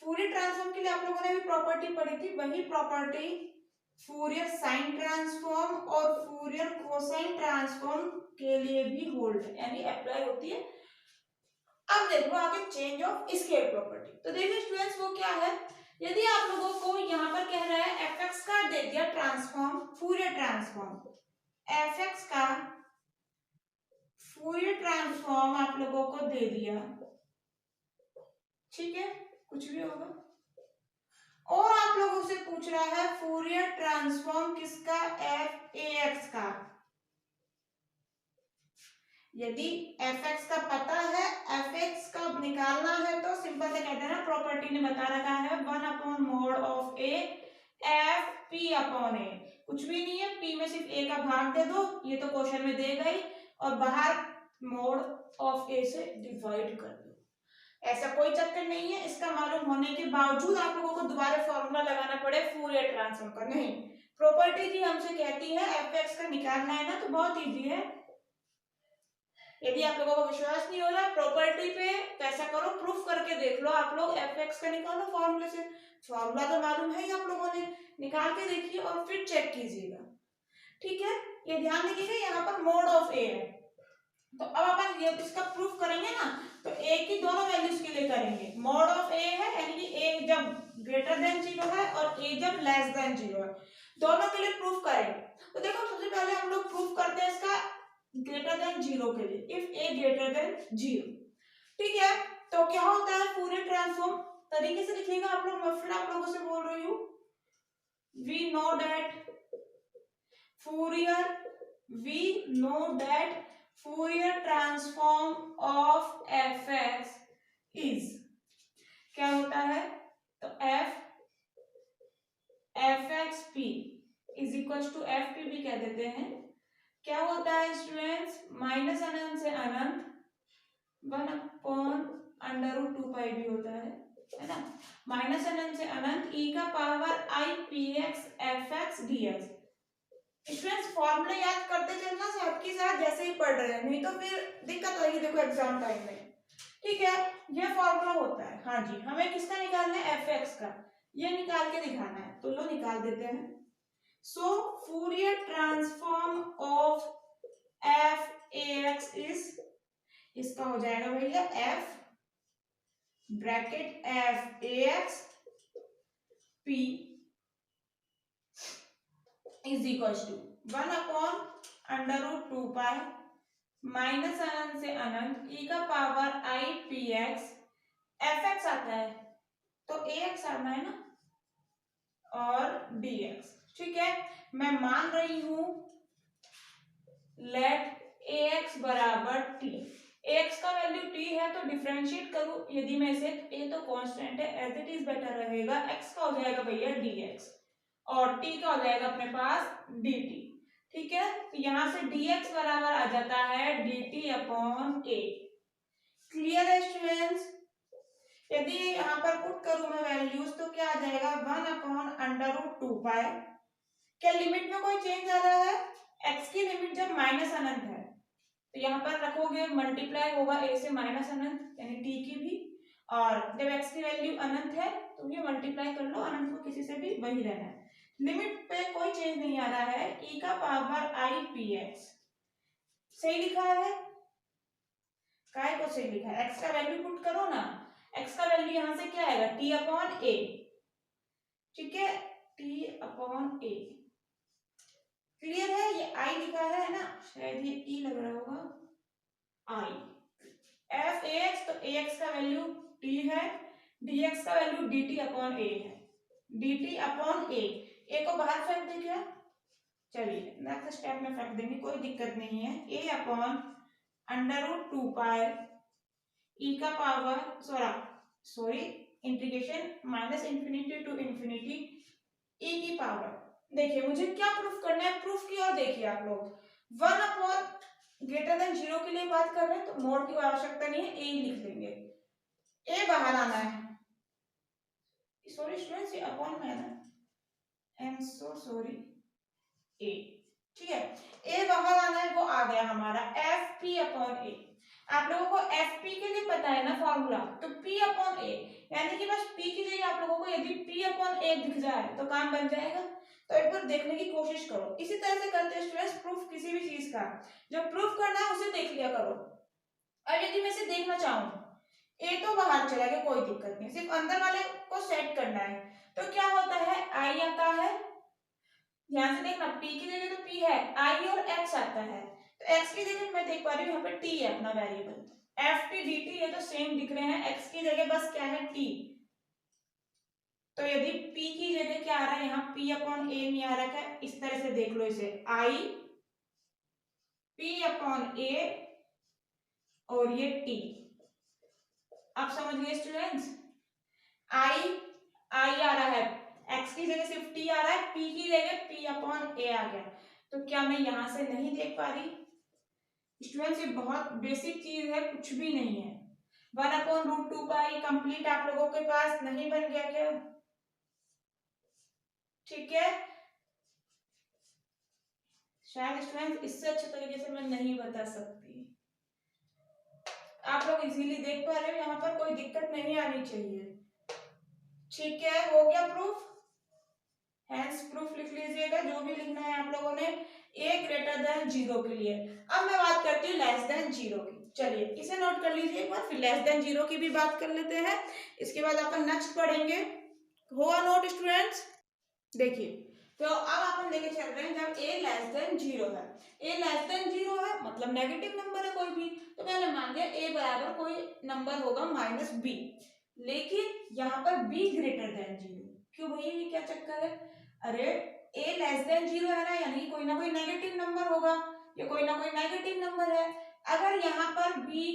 A: फूरियर ट्रांसफॉर्म के लिए आप लोगों ने भी प्रॉपर्टी पढ़ी थी, वही प्रॉपर्टी फूरियर साइन ट्रांसफॉर्म और फूरियर कोसाइन ट्रांसफॉर्म के लिए भी होल्ड है, यानी अप्लाई होती है। अब देखो आगे चेंज ऑफ स्केल प्रॉपर्टी। तो देखिए स्टूडेंट्स वो क्या है, यदि आप लोगों को यहाँ पर कह रहा है fx का दे दिया ट्रांसफॉर्म, फूरियर ट्रांसफॉर्म, fx का फूरियर ट्रांसफॉर्म आप लोगों को दे दिया, ठीक है, कुछ भी होगा, और आप लोगों से पूछ रहा है फूरियर ट्रांसफॉर्म किसका? f(ax) का। यदि fx का पता है, fx का निकालना है, तो सिंपल से कहते हैं ना, प्रॉपर्टी ने बता रखा है 1/mod(a) f p/a। कुछ भी नहीं है, p में सिर्फ a का भाग दे दो, ये तो क्वेश्चन में देगा ही, और बाहर मोड ऑफ a से डिवाइड कर दो। ऐसा कोई चक्कर नहीं है, इसका मालूम होने के बावजूद आप लोगों को दोबारा फॉर्मूला लगाना पड़े फूरियर ट्रांसफॉर्म का। नहीं, प्रॉपर्टी जी हमसे कहती है fx का निकालना है ना, तो बहुत इजी है। यदि आप लोगों को विश्वास नहीं हो रहा प्रॉपर्टी पे, तो ऐसा करो, प्रूफ करके देख लो आप लोग, fx का निकालो फॉर्मूले से। फॉर्मूला तो मालूम है ही आप लोगों ने, निकाल के देखिए और फिर चेक कीजिएगा। ठीक है, ये ध्यान रखिएगा, यहाँ पर मोड ऑफ a है, तो अब अपन ये इसका प्रूफ करेंगे ना, तो a की दोनों वैल्यूज के लिए करेंगे। मोड ऑफ a है, यानी कि a जब ग्रेटर देन 0 है और a जब लेस देन 0 है, दोनों के लिए प्रूफ करेंगे। तो देखो सबसे पहले हम लोग प्रूफ करते हैं इसका ग्रेटर देन 0 के लिए, इफ a ग्रेटर देन 0। ठीक है, तो क्या होता है फूरियर ट्रांसफॉर्म, तरीके से लिखिएगा आप लोग, मैं फिर आप लोगों से बोल रही हूँ। We know that Fourier transform of fx is, क्या होता है, तो fxp is equal to fp भी कह देते हैं। क्या होता है स्टूडेंट्स, माइनस अनंत से अनंत 1/√2 पाई भी होता है ना, माइनस अनंत से अनंत e का power i px fx dx। Students formula याद करते चलना साथ के साथ जैसे ही पढ़ रहे हैं, नहीं तो फिर दिक्कत आएगी देखो एग्जाम टाइम में। ठीक है, ये फॉर्मूला होता है। हाँ जी, हमें किसका निकालना है? fx का, ये निकाल के दिखाना है, तो लो निकाल देते हैं। So Fourier transform of f(ax) is, इसका हो जाएगा भैया f bracket f(ax) p is equal to 1/√2 pi minus अनंत से अनंत e का पावर i px fx आता है, तो ax आना है ना, और dx। ठीक है, मैं मान रही हूं लेट ax बराबर t, ax का वैल्यू t है, तो डिफरेंशिएट करूं, यदि मैं इसे, a तो कांस्टेंट है, एज इट इज बेटर रहेगा, x का हो जाएगा भैया dx और t का हो जाएगा अपने पास dt। ठीक है, तो यहाँ से dx बराबर आ जाता है dt अपॉन a। क्लियर है स्टूडेंट्स? यदि यहाँ पर पुट करूं मैं वैल्यूज तो क्या आ जाएगा 1 अपॉन अंडर रूट 2 पाई। क्या लिमिट में कोई चेंज आ रहा है? x की लिमिट जब माइनस अनंत है तो यहाँ पर रखोगे मल्टीप्लाई होगा a से माइनस अनंत यानी t की भी, और जब x की वैल्यू अनंत है तो ये मल्टीप्लाई कर लो, अनंत को किसी से भी वही रहना है। लिमिट पे कोई चेंज नहीं आ रहा है, e का पावर i px सही लिखा है। काय को सही लिखा है, x का वैल्यू पुट करो ना, x का वैल्यू यहाँ से क्या आएगा t अपॉन a। ठीक है, t अपॉन a। क्लियर है? ये i लिखा है ना, शायद ये e लग रहा होगा i। f ax तो ax का वैल्यू t है, dx का वैल्यू dt अपॉन a है। dt अपॉन a को बाहर फेंक दे क्या? चलिए नेक्स्ट स्टेप में फेंक देंगे, कोई दिक्कत नहीं है। a upon under root 2 pi e का power sorry integration minus infinity to infinity e की पावर। देखिए मुझे क्या प्रूफ करना है, प्रूफ की ओर देखिए आप लोग। 1 अपॉन ग्रेटर देन 0 के लिए बात कर रहे हैं तो मोड की आवश्यकता नहीं है, a ही लिख देंगे। a बाहर आना है, सॉरी स्टूडेंट्स ये अपॉन में है ना, I am so sorry, a। ठीक है, a बाहर आना है, वो आ गया हमारा एफ पी अपॉन ए। आप लोगों को एफ पी के लिए पता है ना फॉर्मूला, तो p अपॉन ए यानी कि बस p की जगह आप लोगों को यदि p अपॉन ए दिख जाए तो काम बन जाएगा। तो एक बार देखने की कोशिश करो, इसी तरह से करते हैं स्टूडेंट्स प्रूफ किसी भी चीज का। जब प्रूफ करना है उसे देख लिया करो, और यदि मैं इसे देखना चाहूँ ए तो बाहर चला गया कोई दिक्कत नहीं, सिर्फ अंदर वाले को सेट करना है। तो क्या होता है आई आता है, ध्यान से देखना p की जगह तो p है, i और x आता है, तो x की जगह मैं देख पा रही हूँ यहाँ पे t है अपना variable, F T D T ये तो सेम दिख रहे हैं, x की जगह बस क्या है t। तो यदि p की जगह क्या आ रहा है यहाँ p अपॉन ए नहीं आ रहा है, इस तरह से देख लो इसे i p अपॉन ए और ये t। आप समझ गए स्टूडेंट्स? i आ रहा है, x की जगह सिर्फ t आ रहा है, p की जगह p अपॉन a आ गया। तो क्या मैं यहां से नहीं देख पा रही स्टूडेंट्स? ये बहुत बेसिक चीज है, कुछ भी नहीं है। 1 अपॉन रूट 2 पाई कंप्लीट आप लोगों के पास नहीं बन गया क्या? ठीक है, शायद स्टूडेंट्स इससे अच्छे तरीके से मैं नहीं बता सकती, आप लोग इजीली देख पा रहे हो, यहाँ पर कोई दिक्कत नहीं आनी चाहिए। ठीक है, हो गया प्रूफ, हैंस प्रूफ लिख लीजिएगा जो भी लिखना है आप लोगों ने a ग्रेटर देन 0 के लिए। अब मैं बात करती हूँ लेस देन 0 की, चलिए इसे नोट कर लीजिए एक बार, फिर लेस देन 0 की भी बात कर लेते हैं, इसके बाद अपन नेक्स्ट पढ़ेंगे। हुआ नोट स्टूडेंट्स? देखिए तो अब अपन लेके चल रहे हैं जब a लेस देन 0 है, a लेस देन 0 है मतलब नेगेटिव नंबर है कोई भी, तो मैंने मान लिया a बराबर कोई नंबर होगा माइनस b, लेकिन यहाँ पर b ग्रेटर देन 0। क्यों भैया ये क्या चक्कर है? अरे a लेस देन 0 है ना, यानी कोई ना कोई नेगेटिव नंबर होगा, ये कोई ना कोई नेगेटिव नंबर है। अगर यहाँ पर b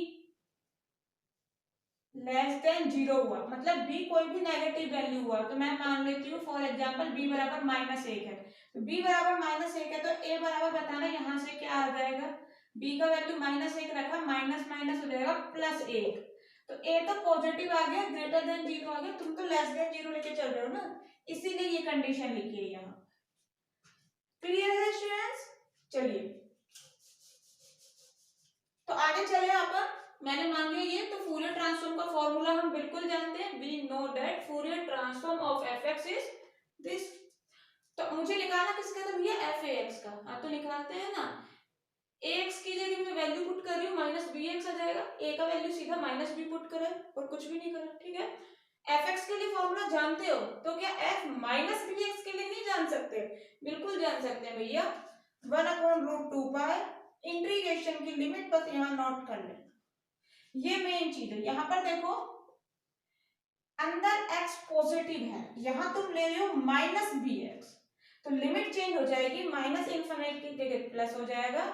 A: लेस देन 0 हुआ मतलब b कोई भी नेगेटिव वैल्यू हुआ, तो मैं मान लेती हूँ फॉर एग्जांपल b बराबर -1 है, तो b बराबर -1 है तो a बराबर बताना यहाँ से क्या आ जाएगा, b का वैल्यू -1 रखा, माइनस माइनस हो जाएगा +1, तो a तो पॉजिटिव आ गया, ग्रेटर देन 0 आ गया, तुम तो लेस देन 0 लेके चल रहे हो ना, इसीलिए ये कंडीशन लिखी है यहाँ। क्लियर है स्टूडेंट्स? चलिए तो आगे चले अपन, मैंने मान लिया ये, तो फूरियर ट्रांसफॉर्म का फॉर्मूला हम बिल्कुल जानते हैं, we know that Fourier transform of fx is this. तो मुझे निकालना किसका था भैया? f(ax) का, हाँ तो निकालते हैं ना, ax की जगह मैं वैल्यू पुट कर रही हूँ -bx आ जाएगा, a का वैल्यू सीधा -b पुट करें और कुछ भी नहीं करें, ठीक है। fx के लिए फॉर्मूला जानते हो तो क्या f -bx के लिए नहीं जान सकते? बिल्कुल जान सकते हैं भैया, 1/√2 पाई इंटीग्रेशन की लिमिट बस यहाँ नोट कर लेना, ये मेन चीज है। यहाँ पर देखो अंदर x पॉजिटिव है, यहाँ तुम ले रहे हो -bx, तो लिमिट चेंज हो जाएगी, -∞ की जगह प्लस हो जाएगा,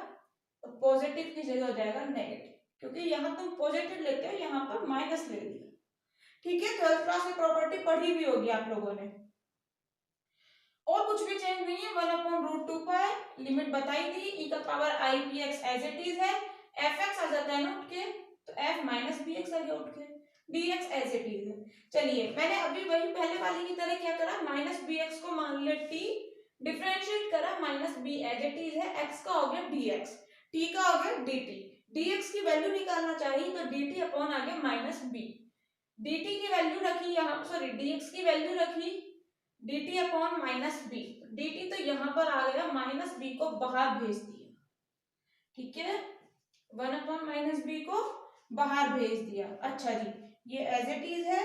A: तो पॉजिटिव की जगह हो जाएगा नेगेटिव, क्योंकि यहाँ तुम पॉजिटिव लेते हो, यहाँ पर माइनस ले लिया। ठीक है, 12th क्लास की प्रॉपर्टी पढ़ी भी होगी आप लोगों ने। और कुछ भी चेंज नहीं है, 1/√2 पाई, लिमिट बताई थी, e का power i px as it is है, fx आ जाता है ना उठ के, तो f माइनस bx आ गया उठ के, dx एज इट इज है। चलिए मैंने अभी वही पहले वाली की तरह क्या करा, माइनस bx को मान ले t, डिफरेंशिएट करा, minus b as it is है, x का हो गया dx, t का हो गया dt, dx की वैल्यू निकालना चाहिए तो dt अपॉन आ गया माइनस b, dt की वैल्यू रखी यहाँ, सॉरी dx की वैल्यू रखी dt upon minus b, dt तो यहाँ पर आ गया, माइनस बी को बाहर भेज दिया, ठीक है, 1/-b को बाहर भेज दिया। अच्छा जी, ये एज इट इज है,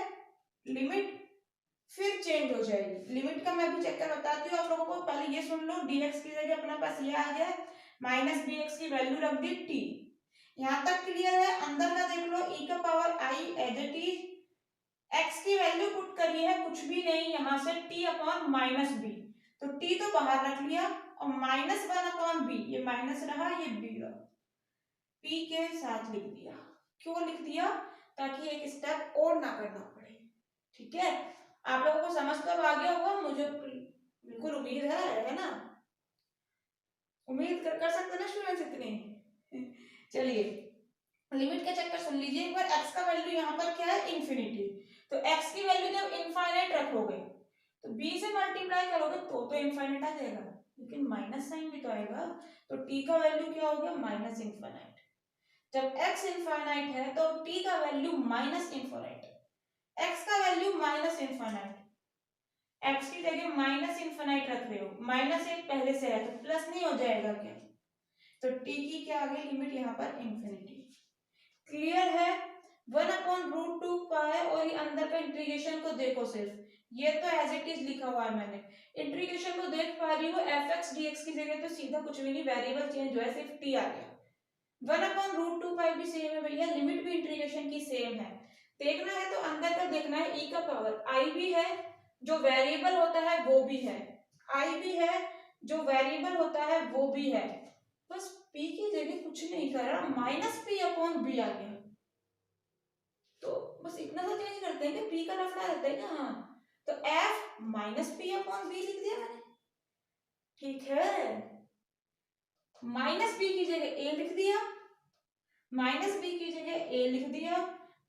A: लिमिट फिर चेंज हो जाएगी, लिमिट का मैं भी चेक कर बताती हूँ आप लोगों को, पहले ये सुन लो, dx की जगह अपने पास ये आ गया, माइनस bx की वैल्यू रख दी t, यहाँ तक क्लियर है। अंदर का देख लो, e का power i as it is, x की वैल्यू पुट करी है कुछ भी नहीं, यहाँ से t अपॉन माइनस बी, तो t तो बाहर रख लिया, और -1/b, ये माइनस रहा, ये b रहा, p के साथ लिख दिया। क्यों लिख दिया, ताकि एक स्टेप और ना करना पड़े, ठीक है। आप लोगों को समझ तो आ गया होगा, मुझे बिल्कुल उम्मीद है ना, उम्मीद कर सकते ना स्टूडेंट्स इतनी। चलिए लिमिट का चक्कर सुन लीजिए एक बार, x का वैल्यू यहाँ पर क्या है, इन्फिनिटी, तो x की वैल्यू जब इनफाइनाइट रखोगे तो b से मल्टीप्लाई करोगे तो इनफाइनाइट आ जाएगा, लेकिन माइनस साइन भी तो आएगा, तो t का वैल्यू क्या हो गया, माइनस इनफाइनाइट, जब x इनफाइनाइट है तो t का वैल्यू माइनस इनफाइनाइट, x का वैल्यू माइनस इनफाइनाइट, x की जगह माइनस इनफाइनाइट रख रहे हो, माइनस एक पहले से है तो प्लस नहीं हो जाएगा क्या, तो t की क्या आ गई लिमिट यहाँ पर इन्फिनिटी, क्लियर है। 1/√2 पाई, और ये अंदर का इंटीग्रेशन को देखो सिर्फ, ये तो एज इट इज लिखा हुआ है मैंने, इंटीग्रेशन को देख पा रही हूँ, fx dx की जगह तो सीधा कुछ भी नहीं, वेरिएबल चेंज हुआ है, सिर्फ t आ गया, 1/√2 पाई भी सेम है भैया, लिमिट भी इंटीग्रेशन की सेम है, देखना है तो अंदर का देखना है, e का पावर i भी है, जो वेरिएबल होता है वो भी है, i भी है, जो वेरिएबल होता है वो भी है, बस p की जगह कुछ नहीं करा, माइनस p अपॉन b आ गया, तो बस इतना सा चेंज करते हैं कि p का लफड़ा रहता है क्या, हाँ, तो f minus p upon b लिख दिया मैंने, ठीक है, माइनस b की जगह a लिख दिया, माइनस b की जगह a लिख दिया,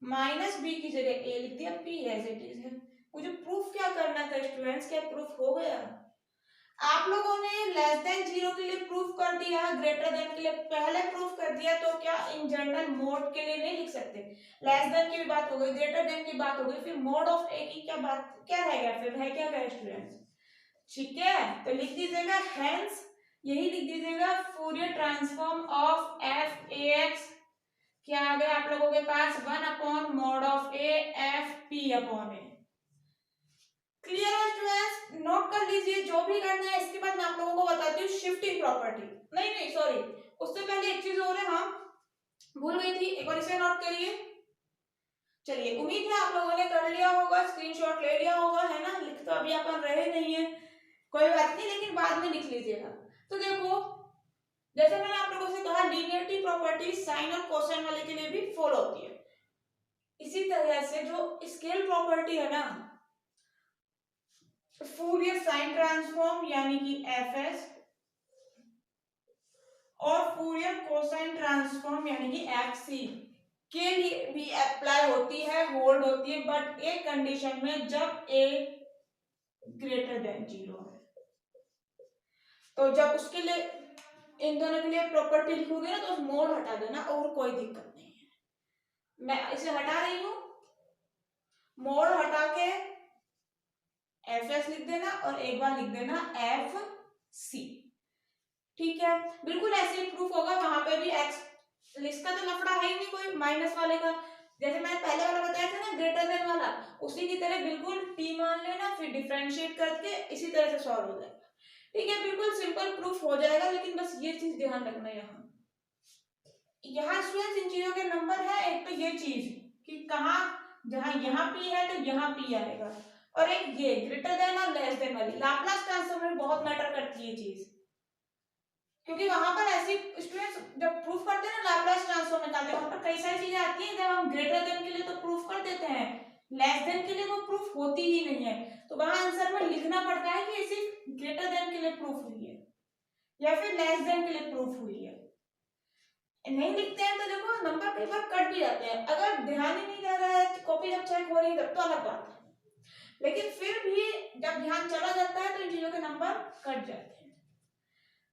A: माइनस b की जगह a लिख दिया, p एज इट इज है। मुझे प्रूफ क्या करना था स्टूडेंट्स, क्या प्रूफ हो गया, आप लोगों ने लेस देन 0 के लिए प्रूफ कर दिया, ग्रेटर देन के लिए पहले प्रूफ कर दिया, तो क्या इन जनरल मोड के लिए नहीं लिख सकते, लेस देन की भी बात हो गई, ग्रेटर देन की बात हो गई, फिर मोड ऑफ ए की क्या बात, क्या रह गया, फिर है क्या गया स्टूडेंट्स, ठीक है, तो लिख दीजिएगा हेंस, यही लिख दीजिएगा, Fourier transform of F A x क्या आ गया आप लोगों के पास, 1/mod of A F P upon A, clear है स्टूडेंट्स, नोट कर लीजिए जो भी करना है। इसके बाद मैं आप लोगों को बताती हूँ शिफ्टिंग प्रॉपर्टी, नहीं सॉरी, उससे पहले एक चीज और है, हाँ भूल गई थी, एक बार इसे नोट करिए। चलिए उम्मीद है आप लोगों ने कर लिया होगा, स्क्रीनशॉट ले लिया होगा, है ना, लिख तो अभी अपन रहे नहीं है, कोई बात नहीं, लेकिन बाद में लिख लीजिएगा। तो देखो जैसे मैंने आप लोगों से कहा, लीनियरिटी प्रॉपर्टी साइन और कोसाइन वाले के लिए भी फॉलो होती है, इसी तरह से जो स्केल प्रॉपर्टी है ना, फूरियर साइन ट्रांसफॉर्म यानी कि एफएस, और फूरियर कोसाइन ट्रांसफॉर्म यानी कि एफसी के लिए भी अप्लाई होती है, होल्ड होती है, बट एक कंडीशन में, जब ए ग्रेटर देन 0 है, तो जब उसके लिए इन दोनों के लिए प्रॉपर्टी लिखोगे ना, तो मोड हटा देना और कोई दिक्कत नहीं है, मैं इसे हटा रही हूं, मोड हटा के एफ एस लिख देना और एक बार लिख देना एफ सी, ठीक है, बिल्कुल ऐसे ही प्रूफ होगा, वहां पे भी एक्स, इसका तो लफड़ा है ही नहीं कोई माइनस वाले का, जैसे मैंने पहले वाला बताया था ना ग्रेटर देन वाला, उसी की तरह बिल्कुल टी मान लेना, फिर डिफरेंशिएट करके इसी तरह से सॉल्व हो जाएगा, ठीक है, बिल्कुल सिंपल प्रूफ हो जाएगा, लेकिन बस ये चीज ध्यान रखना, यहाँ स्टूडेंट्स इन चीजों के नंबर है, एक तो ये चीज कि कहाँ, जहां यहाँ पी है तो यहाँ पी आएगा, और एक ये ग्रेटर देन और लेस देन वाली लाप्लास ट्रांसफॉर्म में बहुत मैटर करती है चीज, क्योंकि वहां पर ऐसी स्टूडेंट्स जब प्रूफ करते हैं ना लाप्लास ट्रांसफॉर्म निकालते हैं, वहां पर कई सारी चीजें आती हैं, जब हम ग्रेटर देन के लिए तो प्रूफ कर देते हैं, लेस देन के लिए वो प्रूफ होती ही नहीं है, तो वहां आंसर में लिखना पड़ता है कि इसे ग्रेटर देन के लिए प्रूफ हुई है या फिर लेस देन के लिए प्रूफ हुई है। नहीं लिखते हैं तो देखो नंबर कई बार कट भी जाते हैं, अगर ध्यान ही नहीं दे रहा है, कॉपी जब चेक हो रही है तब तो अलग बात है, लेकिन फिर भी जब ध्यान चला जाता है तो इन चीजों के नंबर कट जाते हैं।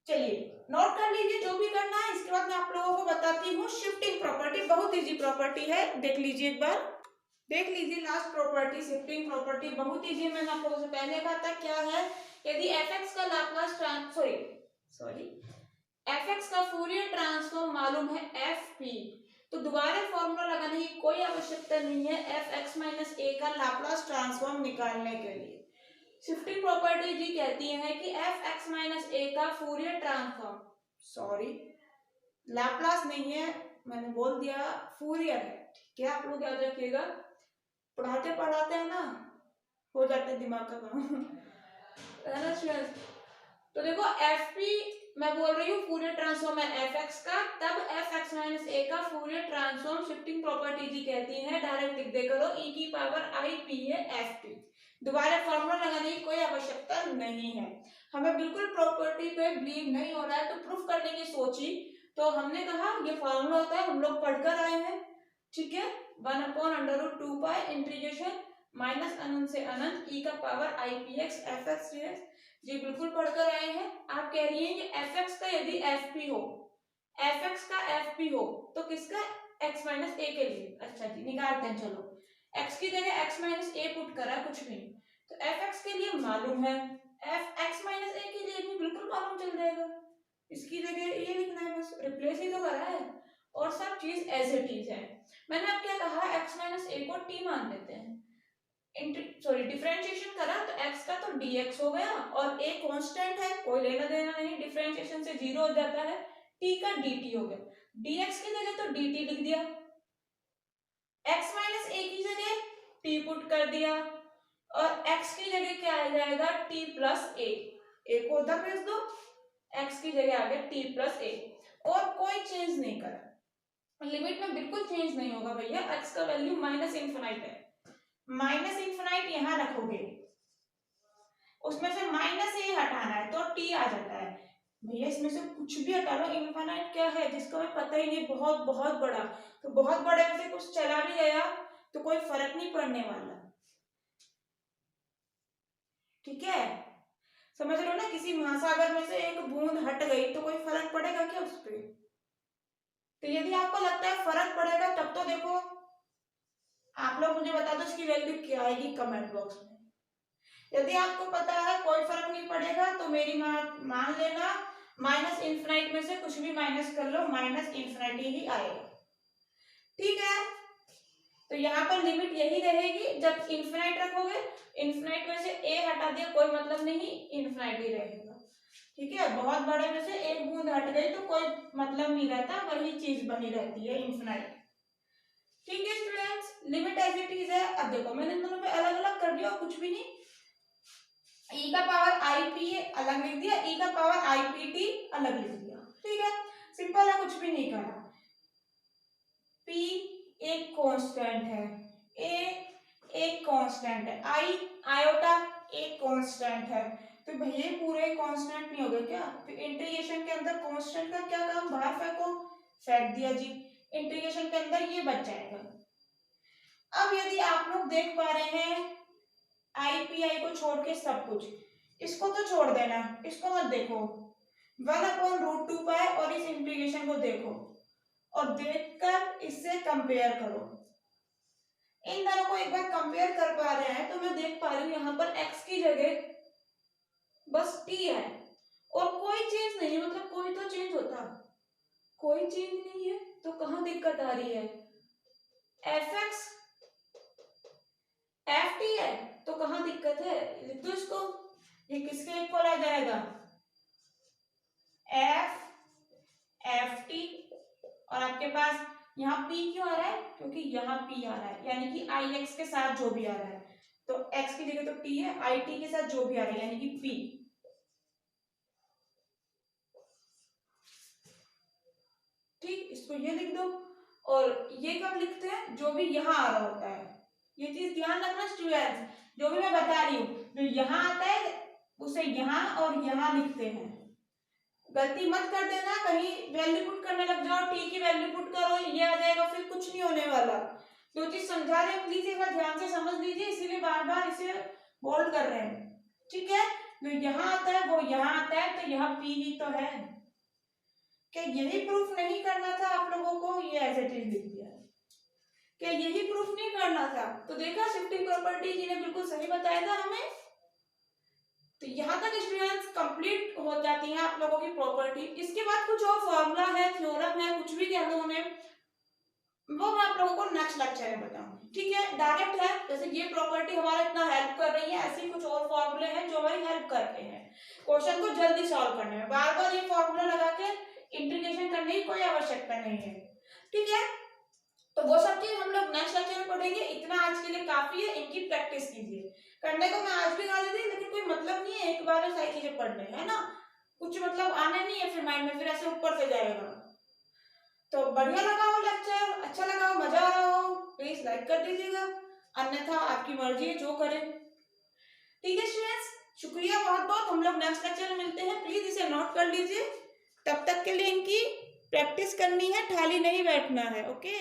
A: चलिए नोट कर लीजिए जो भी करना है, इसके बाद मैं आप लोगों को बताती हूँ शिफ्टिंग प्रॉपर्टी, बहुत इजी प्रॉपर्टी है, देख लीजिए एक बार, देख लीजिए लास्ट प्रॉपर्टी शिफ्टिंग प्रॉपर्टी बहुत इजी है। मैंने आप लोगों से पहले कहा था क्या है, यदि fx का लाप्लास सॉरी fx का फूरियर ट्रांसफॉर्म मालूम है fp, तो दोबारा फॉर्मूला लगाने की कोई आवश्यकता नहीं है fx माइनस a का लाप्लास ट्रांसफॉर्म निकालने के लिए। शिफ्टिंग प्रॉपर्टी जी कहती है कि fx माइनस a का फूरियर ट्रांसफॉर्म, सॉरी लाप्लास नहीं है, मैंने बोल दिया फूरियर है, ठीक है, आप लोग याद रखिएगा, पढ़ाते पढ़ाते हैं ना हो जाता है दिमाग का काम है ना स्टूडेंट्स। तो देखो fp मैं बोल रही हूँ फूरियर ट्रांसफॉर्म है fx का, तब fx माइनस a का फूरियर ट्रांसफॉर्म शिफ्टिंग प्रॉपर्टी जी कहती है, डायरेक्ट लिख दे करो e की पावर i p है fp, दोबारा फॉर्मूला लगाने की कोई आवश्यकता नहीं है। हमें बिल्कुल प्रॉपर्टी पे बिलीव नहीं हो रहा है तो प्रूफ करने की सोची, तो हमने कहा ये फॉर्मूला होता है, हम लोग पढ़कर आए हैं, ठीक है, 1/√2 इंटीग्रेशन माइनस अनंत से अनंत e का power i p x f x dx, जी बिल्कुल पढ़कर आए हैं। आप कह रही हैं कि fx का यदि fp हो, fx का fp हो तो किसका x माइनस a के लिए, अच्छा जी निकालते हैं, चलो x की जगह x माइनस a पुट करा कुछ नहीं, तो fx के लिए मालूम है, x माइनस a के लिए भी बिल्कुल मालूम चल जाएगा, इसकी जगह ये लिखना है, बस रिप्लेस ही तो करा है और सब चीज एज इट इज है। मैंने अब क्या कहा, x माइनस a को t मान लेते हैं, डिफरेंशिएशन करा तो x का तो dx हो गया और a कांस्टेंट है, कोई लेना देना नहीं, डिफरेंशिएशन से जीरो हो जाता है, t का dt हो गया, dx की जगह तो dt लिख दिया, x माइनस a की जगह t पुट कर दिया और x की जगह क्या आ जाएगा t प्लस a को उधर भेज दो, x की जगह आ गया t प्लस a, और कोई चेंज नहीं करा, लिमिट में बिल्कुल चेंज नहीं होगा भैया, x का वैल्यू माइनस इनफिनाइट है, माइनस इनफिनाइट यहां रखोगे, उसमें से माइनस ए हटाना है तो टी आ जाता है, भैया इसमें से कुछ भी हटा लो, इनफिनाइट क्या है जिसको हमें पता ही नहीं, बहुत बहुत बड़ा, तो बहुत बड़े में से कुछ चला भी गया तो कोई फर्क नहीं पड़ने वाला, ठीक है, समझ लो ना, किसी महासागर में से एक बूंद हट गई तो कोई फर्क पड़ेगा क्या उस पर, तो यदि आपको लगता है फर्क पड़ेगा तब तो देखो आप लोग मुझे बता दो इसकी वैल्यू क्या आएगी कमेंट बॉक्स में, यदि आपको पता है कोई फर्क नहीं पड़ेगा तो मेरी मान लेना, माइनस इनफिनाइट में से कुछ भी माइनस कर लो, माइनस इनफिनाइट ही आएगा, ठीक है, तो यहाँ पर लिमिट यही रहेगी, जब इनफिनाइट रखोगे, इनफिनाइट में से a हटा दिया कोई मतलब नहीं, इनफिनाइट ही रहेगा, ठीक है, बहुत बड़े में से एक बूंद हट गई तो कोई मतलब नहीं रहता, वही चीज बनी रहती है इनफिनाइट, ठीक है students, limit as it is है। अब देखो मैंने इन दोनों पे अलग अलग कर दिया, कुछ भी नहीं, e का पावर आई पी अलग लिख दिया, e का पावर आई पी टी अलग लिख दिया, ठीक है, सिंपल है, कुछ भी नहीं करना, p एक कांस्टेंट है, a एक कांस्टेंट है, i आयोटा एक कांस्टेंट है, तो भैया पूरे कांस्टेंट नहीं हो गए क्या, तो इंटीग्रेशन के अंदर कांस्टेंट का क्या काम, बाहर फेंको, फेंक दिया जी, इंटीग्रेशन के अंदर ये बच जाएगा। अब यदि आप लोग देख पा रहे हैं आई पी आई को छोड़ के सब कुछ, इसको तो छोड़ देना, इसको मत देखो, 1/√2 और इस इंटीग्रेशन को देखो और देखकर इससे कंपेयर करो, इन दोनों को एक बार कंपेयर कर पा रहे हैं तो मैं देख पा रही हूँ यहाँ पर x की जगह बस t है और कोई चेंज नहीं है, मतलब कोई तो चेंज होता, कोई चेंज नहीं है तो कहाँ दिक्कत आ रही है, fx ft है तो कहाँ दिक्कत है, लिख दो इसको, ये किसके इक्वल आ जाएगा, एफ टी, और आपके पास यहाँ p क्यों आ रहा है, क्योंकि यहाँ p आ रहा है, यानी कि आई एक्स के साथ जो भी आ रहा है, तो x की जगह तो t है, आई टी के साथ जो भी आ रहा है यानी कि p, ठीक, इसको ये लिख दो, और ये कब लिखते हैं, जो भी यहाँ आ रहा होता है, ये चीज ध्यान रखना स्टूडेंट्स, जो भी मैं बता रही हूँ, जो यहाँ आता है उसे यहाँ और यहाँ लिखते हैं। गलती मत कर देना, कहीं वैल्यू पुट करने लग जाओ, टी की वैल्यू पुट करो, ये आ जाएगा, फिर कुछ नहीं होने वाला। जो चीज समझा रहे हैं प्लीज एक बार ध्यान से समझ लीजिए, इसीलिए बार बार इसे बोल्ड कर रहे हैं, ठीक है। जो यहाँ आता है वो यहाँ आता है, तो यहाँ पी ही तो है। क्या यही प्रूफ नहीं करना था आप लोगों को? ये एज इट इज लिख दिया। क्या यही प्रूफ नहीं करना था? तो देखा शिफ्टिंग प्रॉपर्टी जी ने बिल्कुल सही बताया था हमें। तो यहाँ तक स्टूडेंट्स कंप्लीट हो जाती है आप लोगों की प्रॉपर्टी। इसके बाद कुछ और फॉर्मूला है, थ्योरम है, कुछ भी कह लो उन्हें, वो मैं आप लोगों को नेक्स्ट लेक्चर में बताऊंगी, ठीक है। डायरेक्ट है, जैसे ये प्रॉपर्टी हमारा इतना हेल्प कर रही है, ऐसे ही कुछ और फॉर्मूले हैं जो हमारी हेल्प करते हैं क्वेश्चन को जल्दी सॉल्व करने में। बार बार ये फॉर्मूला लगा के इंटीग्रेशन करने की कोई आवश्यकता नहीं है, ठीक है। तो वो सब चीज हम लोग नेक्स्ट लेक्चर में पढ़ेंगे। इतना आज के लिए काफी है, इनकी प्रैक्टिस कीजिए। करने को मैं आज भी गा देती, लेकिन कोई मतलब नहीं है एक बार में सारी चीजें पढ़ने, है ना। कुछ मतलब आने नहीं है फिर माइंड में, फिर ऐसे ऊपर से जाएगा। तो बढ़िया लगा हो लेक्चर, अच्छा लगा हो, मजा आ रहा हो, प्लीज लाइक कर दीजिएगा, अन्यथा आपकी मर्जी है जो करें, ठीक है स्टूडेंट्स। शुक्रिया बहुत बहुत, हम लोग नेक्स्ट लेक्चर में मिलते हैं। प्लीज इसे नोट कर लीजिए, तब तक के लिए इनकी प्रैक्टिस करनी है, खाली नहीं बैठना है, ओके।